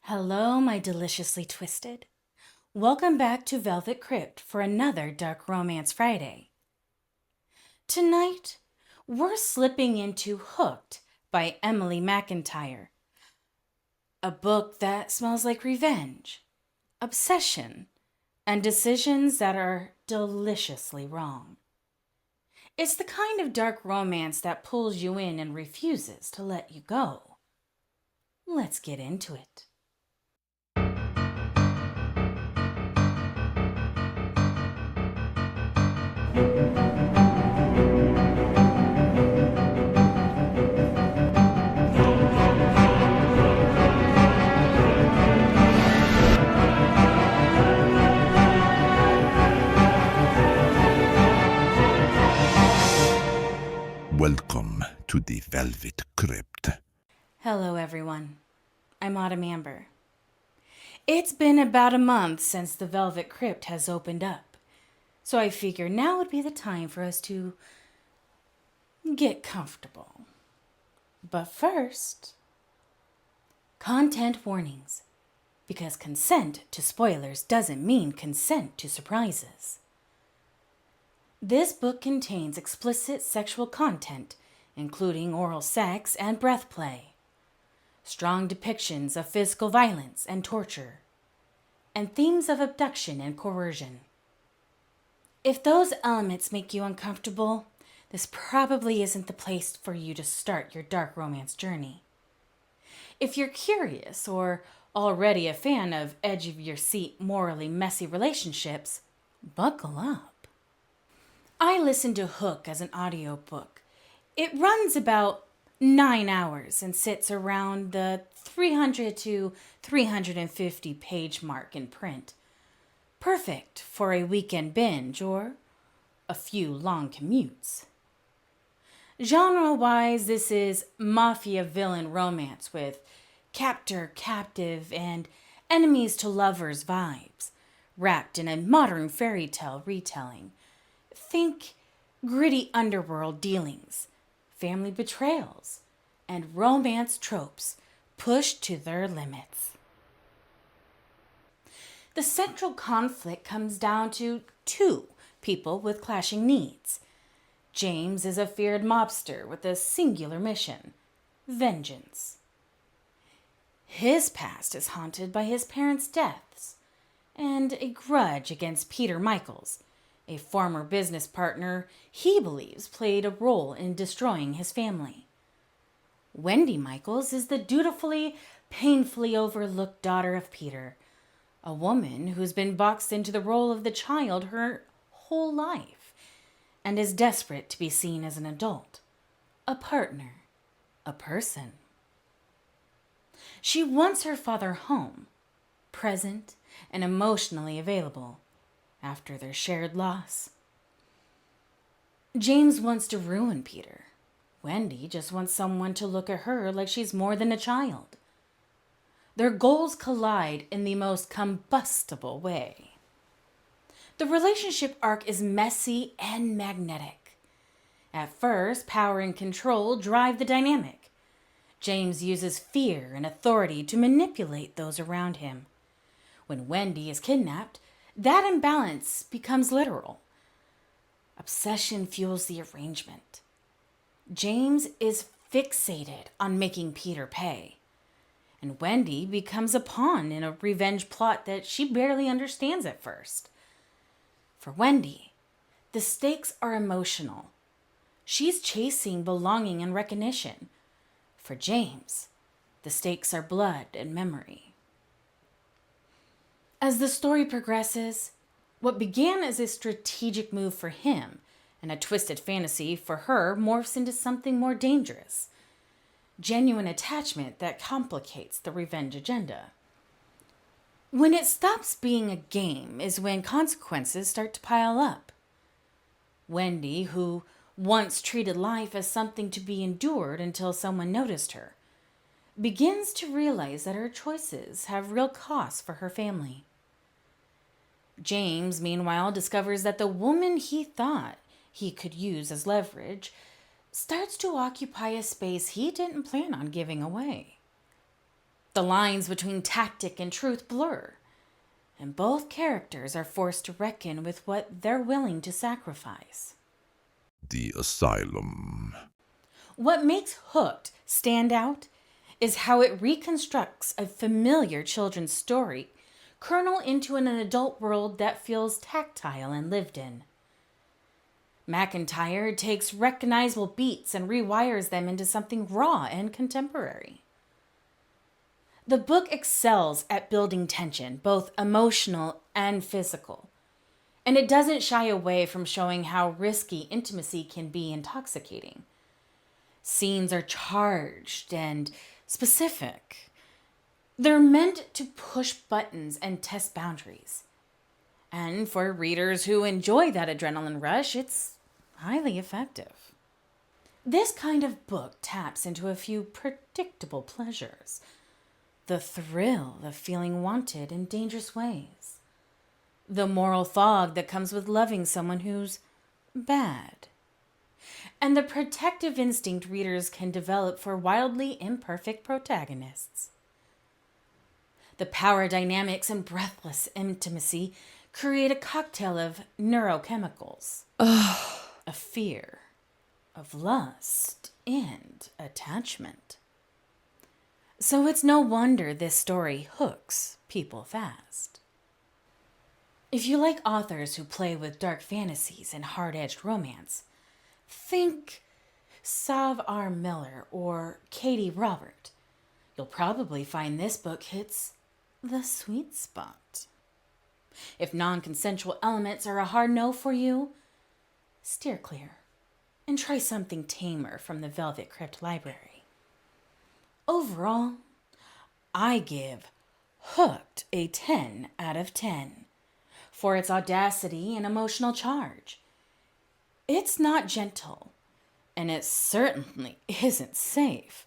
Hello, my deliciously twisted. Welcome back to Velvet Crypt for another Dark Romance Friday. Tonight, we're slipping into Hooked by Emily McIntire, a book that smells like revenge, obsession, and decisions that are deliciously wrong. It's the kind of dark romance that pulls you in and refuses to let you go. Let's get into it. Welcome to the Velvet Crypt. Hello, everyone. I'm Autumn Amber. It's been about a month since the Velvet Crypt has opened up, so I figure now would be the time for us to get comfortable. But first, content warnings, because consent to spoilers doesn't mean consent to surprises. This book contains explicit sexual content, including oral sex and breath play, strong depictions of physical violence and torture, and themes of abduction and coercion. If those elements make you uncomfortable, this probably isn't the place for you to start your dark romance journey. If you're curious or already a fan of edge-of-your-seat, morally messy relationships, buckle up. I listened to Hook as an audiobook. It runs about 9 hours and sits around the 300 to 350 page mark in print. Perfect for a weekend binge or a few long commutes. Genre-wise, this is mafia villain romance with captor-captive and enemies-to-lovers vibes, wrapped in a modern fairy tale retelling. Think gritty underworld dealings, family betrayals, and romance tropes pushed to their limits. The central conflict comes down to two people with clashing needs. James is a feared mobster with a singular mission: vengeance. His past is haunted by his parents' deaths and a grudge against Peter Michaels, a former business partner he believes played a role in destroying his family. Wendy Michaels is the dutifully, painfully overlooked daughter of Peter, a woman who's been boxed into the role of the child her whole life and is desperate to be seen as an adult, a partner, a person. She wants her father home, present and emotionally available, after their shared loss. James wants to ruin Peter. Wendy just wants someone to look at her like she's more than a child. Their goals collide in the most combustible way. The relationship arc is messy and magnetic. At first, power and control drive the dynamic. James uses fear and authority to manipulate those around him. When Wendy is kidnapped, that imbalance becomes literal. Obsession fuels the arrangement. James is fixated on making Peter pay, and Wendy becomes a pawn in a revenge plot that she barely understands at first. For Wendy, the stakes are emotional. She's chasing belonging and recognition. For James, the stakes are blood and memory. As the story progresses, what began as a strategic move for him and a twisted fantasy for her morphs into something more dangerous: genuine attachment that complicates the revenge agenda. When it stops being a game is when consequences start to pile up. Wendy, who once treated life as something to be endured until someone noticed her, begins to realize that her choices have real costs for her family. James, meanwhile, discovers that the woman he thought he could use as leverage starts to occupy a space he didn't plan on giving away. The lines between tactic and truth blur, and both characters are forced to reckon with what they're willing to sacrifice. The Asylum. What makes Hooked stand out is how it reconstructs a familiar children's story, kernel into an adult world that feels tactile and lived in. McIntire takes recognizable beats and rewires them into something raw and contemporary. The book excels at building tension, both emotional and physical, and it doesn't shy away from showing how risky intimacy can be intoxicating. Scenes are charged and specific. They're meant to push buttons and test boundaries. And for readers who enjoy that adrenaline rush, it's highly effective. This kind of book taps into a few predictable pleasures. The thrill of feeling wanted in dangerous ways. The moral fog that comes with loving someone who's bad. And the protective instinct readers can develop for wildly imperfect protagonists. The power dynamics and breathless intimacy create a cocktail of neurochemicals. Of fear, of lust, and attachment. So it's no wonder this story hooks people fast. If you like authors who play with dark fantasies and hard-edged romance, think Sav R. Miller or Katie Robert. You'll probably find this book hits the sweet spot. If non-consensual elements are a hard no for you, steer clear and try something tamer from the Velvet Crypt library. Overall, I give Hooked a 10 out of 10 for its audacity and emotional charge. It's not gentle, and it certainly isn't safe.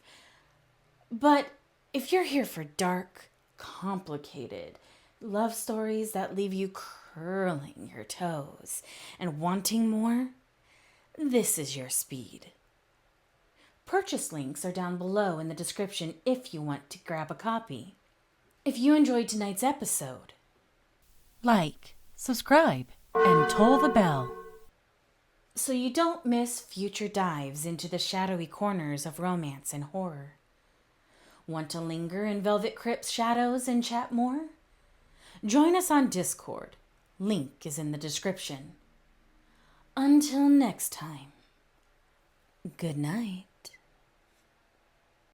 But if you're here for dark, complicated love stories that leave you curling your toes and wanting more, this is your speed. Purchase links are down below in the description if you want to grab a copy. If you enjoyed tonight's episode, like, subscribe, and toll the bell so you don't miss future dives into the shadowy corners of romance and horror. Want to linger in Velvet Crypt's shadows and chat more? Join us on Discord. Link is in the description. Until next time, good night.